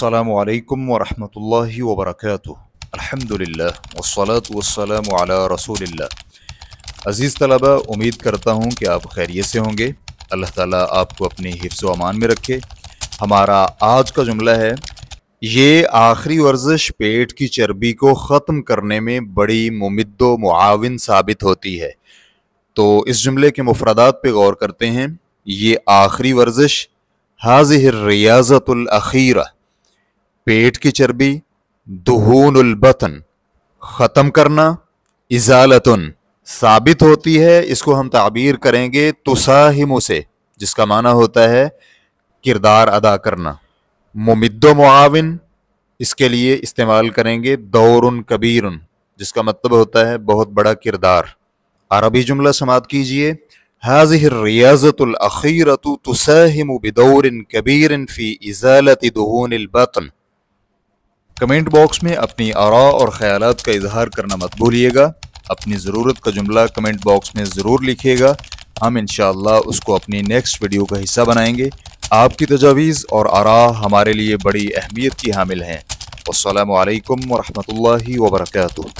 अस्सलामु अलैकुम वरहमतुल्लाहि वबरकातुह। अल्हम्दुलिल्लाह वस्सलातु वस्सलामु अला रसूलिल्लाह। अज़ीज़ तलबा, उम्मीद करता हूँ कि आप खैरियत से होंगे। अल्लाह ताला आपको अपनी हिफ्ज़ व अमान में रखे। हमारा आज का जुमला है, ये आखिरी वर्जिश पेट की चर्बी को ख़त्म करने में बड़ी मुमिद्दो मुआविन साबित होती है। तो इस जुमले के मुफरदात पे गौर करते हैं। ये आखिरी वर्जिश, हाज़िहिर रियाज़तुल अखीरा, पेट की चर्बी, दुहूनुल बतन, ख़त्म करना, इज़ालतुन, साबित होती है। इसको हम ताबीर करेंगे तुसाहिमु से, जिसका माना होता है किरदार अदा करना। मुमिद्दो मुआविन, इसके लिए इस्तेमाल करेंगे दौरुन कबीरुन, जिसका मतलब होता है बहुत बड़ा किरदार। अरबी जुमला समात कीजिए, हाज़िहिर रियाज़तुल अखीरतु तुसाहिमु बिदौरिन कबीरिन फ़ी इज़ालति दुहूनिल बतन। कमेंट बॉक्स में अपनी आरा और ख्यालात का इजहार करना मत भूलिएगा। अपनी ज़रूरत का जुमला कमेंट बॉक्स में ज़रूर लिखिएगा। हम इंशाअल्लाह उसको अपनी नेक्स्ट वीडियो का हिस्सा बनाएंगे। आपकी तजावीज़ और आरा हमारे लिए बड़ी अहमियत की हामिल हैं। अस्सलामु अलैकुम वरहमतुल्लाहि वबरकातुह।